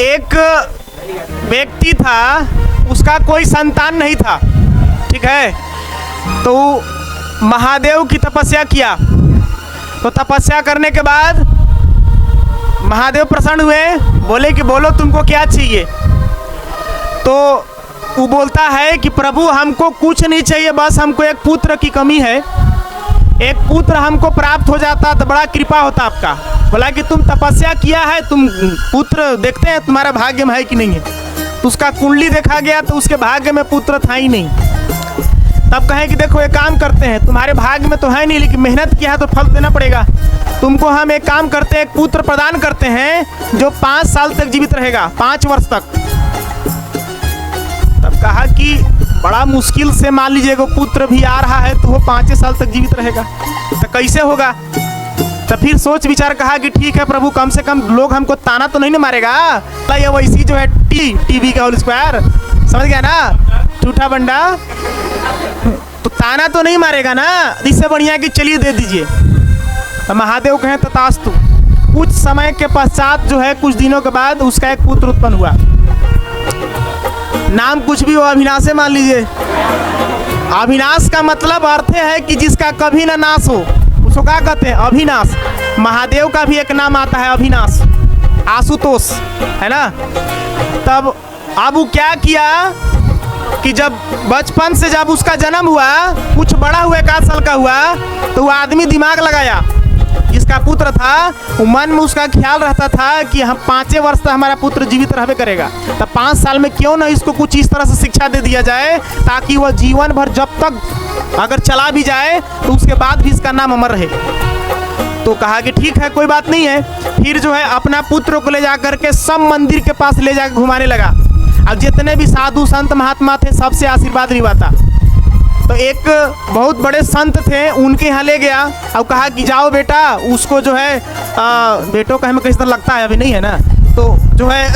एक व्यक्ति था, उसका कोई संतान नहीं था, ठीक है। तो महादेव की तपस्या किया। तो तपस्या करने के बाद महादेव प्रसन्न हुए, बोले कि बोलो तुमको क्या चाहिए। तो वो बोलता है कि प्रभु हमको कुछ नहीं चाहिए, बस हमको एक पुत्र की कमी है, एक पुत्र हमको प्राप्त हो जाता तो बड़ा कृपा होता आपका। बोला कि तुम तपस्या किया है, तुम पुत्र देखते हैं तुम्हारा भाग्य में है कि नहीं है। तो उसका कुंडली देखा गया तो उसके भाग्य में पुत्र था ही नहीं। तब कहे कि देखो एक काम करते हैं, तुम्हारे भाग्य में तो है नहीं लेकिन मेहनत किया है तो फल देना पड़ेगा। तुमको हम एक काम करते हैं, एक पुत्र प्रदान करते हैं जो 5 साल तक जीवित रहेगा, 5 वर्ष तक। तब कहा कि बड़ा मुश्किल से मान लीजिए वो पुत्र भी आ रहा है तो वो 5 साल तक जीवित रहेगा, तो कैसे होगा। तो फिर सोच विचार कहा कि ठीक है प्रभु, कम से कम लोग हमको ताना तो नहीं ना मारेगा। ये वैसी जो है टीवी का होल स्क्वायर, समझ गया ना, झूठा बंडा, तो ताना तो नहीं मारेगा ना, इससे बढ़िया कि चलिए दे दीजिए। तो महादेव कहें तथास्तु। कुछ समय के पश्चात जो है, कुछ दिनों के बाद उसका एक पुत्र उत्पन्न हुआ। नाम कुछ भी हो, अविनाश मान लीजिए। अविनाश का मतलब अर्थ है कि जिसका कभी ना नाश हो, उसको क्या कहते हैं, अविनाश। महादेव का भी एक नाम आता है अविनाश, आशुतोष, है ना। तब अब वो क्या किया कि जब बचपन से जब उसका जन्म हुआ, कुछ बड़ा हुआ, 1 साल का हुआ, तो वो आदमी दिमाग लगाया, जिसका पुत्र था, वो मन में उसका ख्याल रहता था कि हम 5 वर्ष तक हमारा पुत्र जीवित रहबे करेगा, तो 5 साल में क्यों ना इसको कुछ इस तरह से शिक्षा दे दिया जाए ताकि वह जीवन भर जब तक अगर चला भी जाए तो उसके बाद भी इसका नाम अमर रहे। तो कहा कि ठीक है कोई बात नहीं है। फिर जो है अपना पुत्र को ले जा करके सब मंदिर के पास ले जाकर घुमाने लगा। अब जितने भी साधु संत महात्मा थे सबसे आशीर्वाद लिवाता। तो एक बहुत बड़े संत थे, उनके यहाँ ले गया और कहा कि जाओ बेटा, उसको जो है बेटों का हमें किस तरह लगता है, अभी नहीं है ना, तो जो है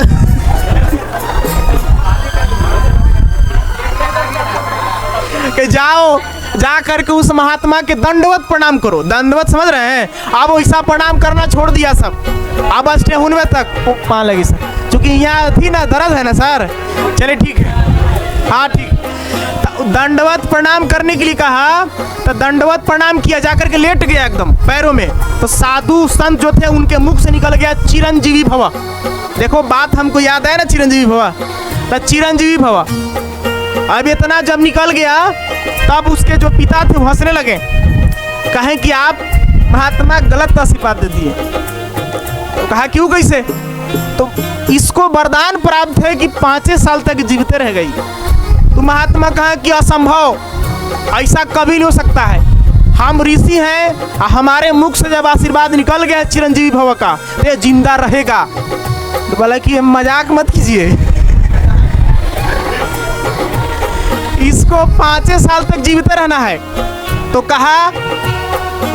कि जाओ जा करके उस महात्मा के दंडवत प्रणाम करो। दंडवत समझ रहे हैं, अब वैसा प्रणाम करना छोड़ दिया सब, अब अस्टे हुनवे तक पान लगी सर, क्योंकि यहाँ थी ना दर्द है ना सर। चलिए ठीक है, हाँ ठीक। दंडवत प्रणाम करने के लिए कहा, तो दंडवत प्रणाम किया, जाकर के लेट गया एकदम पैरों में। तो साधु संत जो थे उनके मुख से निकल गया चिरंजीवी भव। देखो बात हमको याद है ना, चिरंजीवी भव, तो चिरंजीवी भव। अब इतना जब निकल गया तब उसके जो पिता थे वो हंसने लगे, कहें कि आप महात्मा गलत आशीर्वाद दे दिए। तो कहा क्यों, कैसे। तो इसको वरदान प्राप्त है कि 5 साल तक जीवित रह गई। तो महात्मा कहा कि असंभव, ऐसा कभी नहीं हो सकता है, हम ऋषि हैं, हमारे मुख से जब आशीर्वाद निकल गया चिरंजीवी भव का तो ये जिंदा रहेगा। तो बोला कि मजाक मत कीजिए, इसको 5 साल तक जीवित रहना है। तो कहा,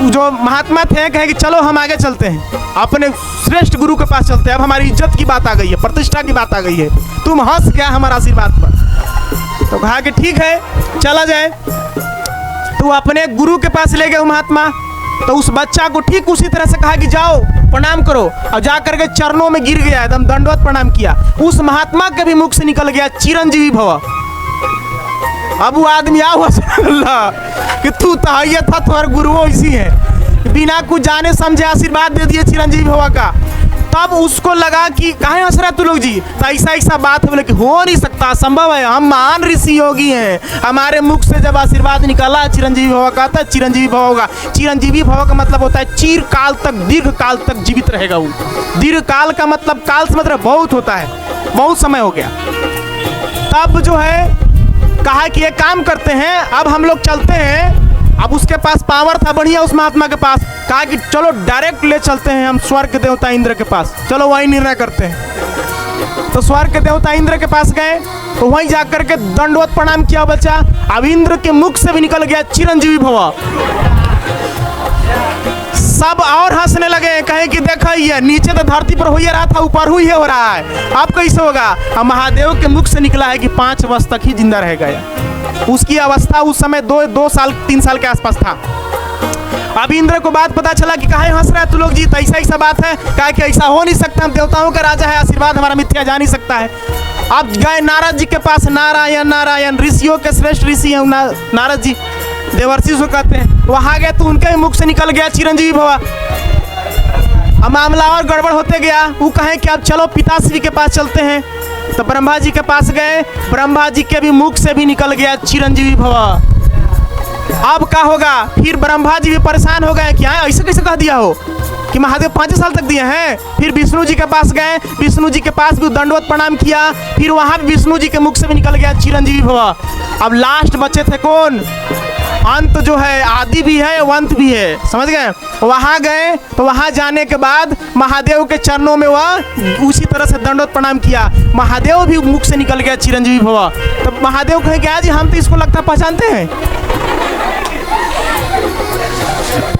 जो महात्मा थे कहे कि चलो हम आगे चलते हैं, अपने श्रेष्ठ गुरु के पास चलते हैं, अब हमारी इज्जत की बात आ गई है, प्रतिष्ठा की बात आ गई है, तुम हंस गया हमारा आशीर्वाद पर। तो कहा कि ठीक है चला जाए। तो अपने गुरु के पास ले गए महात्मा। तो उस बच्चा को ठीक उसी तरह से कहा कि जाओ प्रणाम करो, और जा करके चरणों में गिर गया, एकदम दंडवत प्रणाम किया। उस महात्मा के भी मुख से निकल गया चिरंजीवी भव। अब वो आदमी आओ कि तू तो ये था, तुम्हारे गुरु इसी है, बिना कुछ जाने समझे आशीर्वाद दे दिए चिरंजीवी भव का। तब उसको लगा कि काहे हंस रहा तू लोग जी, तो ऐसा बात है। बोले कि हो नहीं सकता, संभव है, हम महान ऋषि योगी हैं, हमारे मुख से जब आशीर्वाद निकला चिरंजीवी भव का, था चिरंजीवी भव होगा। चिरंजीवी भव का मतलब होता है चिर काल तक, दीर्घ काल तक जीवित रहेगा वो। दीर्घ काल का मतलब, काल से मतलब बहुत होता है, बहुत समय हो गया। तब जो है कहा कि एक काम करते हैं, अब हम लोग चलते हैं। अब उसके पास पावर था बढ़िया उस महात्मा के पास, कहा कि चलो डायरेक्ट ले चलते हैं हम स्वर्ग के देवता इंद्र के पास, चलो वही निर्णय करते हैं। तो स्वर्ग के देवता इंद्र के पास गए, तो वहीं जाकर के दंडवत प्रणाम किया बच्चा। अब इंद्र के मुख से भी निकल गया चिरंजीवी भव। सब और हंसने लगे, कहे कि देखो ये नीचे तो धरती पर हो ही रहा था, ऊपर हुई हो रहा है, अब कैसे होगा। अब महादेव के मुख से निकला है कि 5 वर्ष तक ही जिंदा रह गया। उसकी अवस्था उस समय 2 साल 3 साल के आसपास था। अब इंद्र को बात पता चला कि काहे हंस रहा है तू लोग जी, तो ऐसा बात है, कहा कि ऐसा हो नहीं सकता, हम देवताओं का राजा है, आशीर्वाद हमारा मिथ्या जा नहीं सकता है। अब गए नारद जी के पास, नारायण नारायण, ऋषियों के श्रेष्ठ ऋषि हैं नारद जी, देवर्षि उसको कहते हैं। वहाँ गए तो उनके मुख से निकल गया चिरंजीवी भवा। अब मामला और गड़बड़ होते गया। वो कहें कि अब चलो पिताश्री के पास चलते हैं, तो ब्रह्मा जी के पास गए, ब्रह्मा जी के भी मुख से भी निकल गया चिरंजीवी भवा। अब क्या होगा? फिर ब्रह्मा जी भी परेशान हो गए, क्या ऐसे कैसे कह दिया हो कि महादेव 5 साल तक दिए हैं। फिर विष्णु जी के पास गए, विष्णु जी के पास भी दंडवत प्रणाम किया, फिर वहाँ भी विष्णु जी के मुख से भी निकल गया चिरंजीवी भवा। अब लास्ट बचे थे कौन? अंत जो है, आदि भी है अंत भी है, समझ गए। वहाँ गए तो वहाँ जाने के बाद महादेव के चरणों में वह उसी तरह से दंडवत प्रणाम किया, महादेव भी मुख से निकल गया चिरंजीवी भवा। तो महादेव कहे क्या जी, हम तो इसको लगता पहचानते हैं।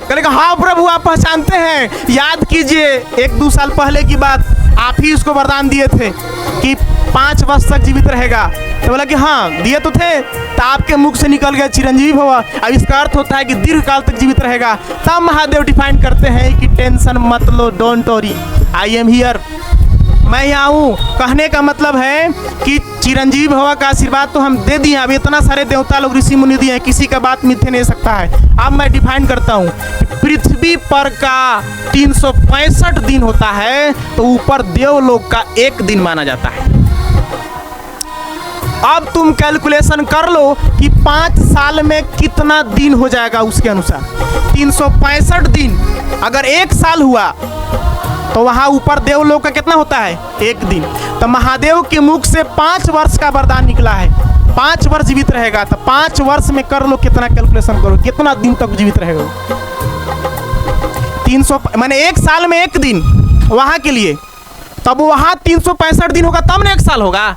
कहेगा हाँ प्रभु आप पहचानते हैं, याद कीजिए 1-2 साल पहले की बात, आप ही उसको वरदान दिए थे कि 5 वर्ष तक जीवित रहेगा। तो बोला कि हाँ दिए तो थे, तो आपके मुख से निकल गया चिरंजीवी भवा। अब इसका अर्थ होता है कि दीर्घ काल तक जीवित रहेगा। तब महादेव डिफाइन करते हैं कि टेंशन मत लो, don't worry, I am here, मैं यहाँ हूँ। कहने का मतलब है कि चिरंजीवी भवा का आशीर्वाद तो हम दे दिए। अब इतना सारे देवता लोग ऋषि मुनि दिए हैं, किसी का बात मिथ्या नहीं सकता है। अब मैं डिफाइन करता हूँ, पृथ्वी पर का 365 दिन होता है, तो ऊपर देवलोक का 1 दिन माना जाता है। अब तुम कैलकुलेशन कर लो कि 5 साल में कितना दिन हो जाएगा, उसके अनुसार 365 दिन अगर 1 साल हुआ तो वहाँ ऊपर देवलोक का कितना होता है? 1 दिन। तो महादेव के मुख से 5 वर्ष का वरदान निकला है, 5 वर्ष जीवित रहेगा। तो 5 वर्ष में कर लो कितना, कैलकुलेशन करो कितना दिन तक जीवित रहेगा। 300 माने 1 साल में 1 दिन वहाँ के लिए, तब वहाँ 365 दिन होगा, तब ना 1 साल होगा।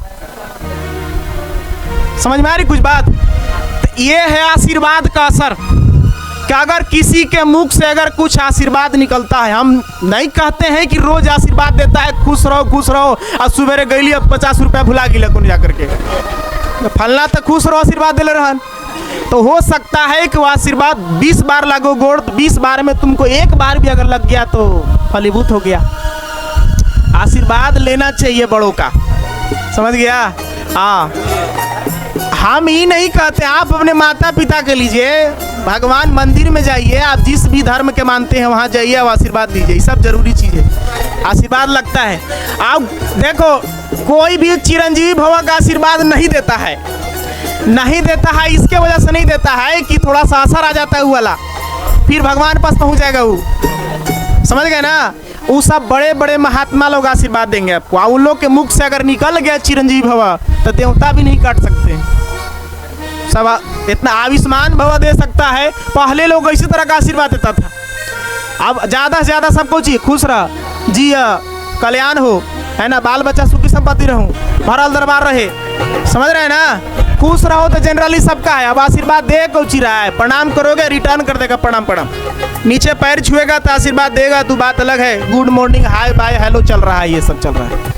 समझ में आ रही कुछ बात? तो ये है आशीर्वाद का असर, कि अगर किसी के मुख से अगर कुछ आशीर्वाद निकलता है, हम नहीं कहते हैं कि रोज आशीर्वाद देता है खुश रहो, और सुबह गई 50 रुपया भुला गिला को जा करके फलना तो खुश रहो आशीर्वाद दे रहन। तो हो सकता है कि वो आशीर्वाद 20 बार लागो गोड़, 20 बार में तुमको 1 बार भी अगर लग गया तो फलीभूत हो गया। आशीर्वाद लेना चाहिए बड़ों का, समझ गया? हाँ, हम ही नहीं कहते, आप अपने माता पिता के लीजिए, भगवान मंदिर में जाइए, आप जिस भी धर्म के मानते हैं वहाँ जाइए, आप आशीर्वाद लीजिए, ये सब जरूरी चीज़ है, आशीर्वाद लगता है। आप देखो कोई भी चिरंजीवी भवा का आशीर्वाद नहीं देता है, इसके वजह से नहीं देता है कि थोड़ा सा असर आ जाता है वो वाला, फिर भगवान पास पहुँच जाएगा वो, समझ गए ना? वो सब बड़े बड़े महात्मा लोग आशीर्वाद देंगे आपको। उन लोग के मुख से अगर निकल गया चिरंजीवी भवा तो देवता भी नहीं काट सकते, सब इतना आयुष्मान भवा दे सकता है। पहले लोग इसी तरह का आशीर्वाद देता था। अब ज़्यादा से ज़्यादा सबको चाहिए खुश रह, जिया, कल्याण हो, है ना, बाल बच्चा सुखी संपत्ति रहूं, भरल दरबार रहे, समझ रहे हैं ना? खुश रहो तो जनरली सबका है। अब आशीर्वाद दे कौची रहा है, प्रणाम करोगे रिटर्न कर देगा प्रणाम, नीचे पैर छुएगा तो आशीर्वाद देगा, तो बात अलग है। Good morning, hi bye hello चल रहा है, ये सब चल रहा है।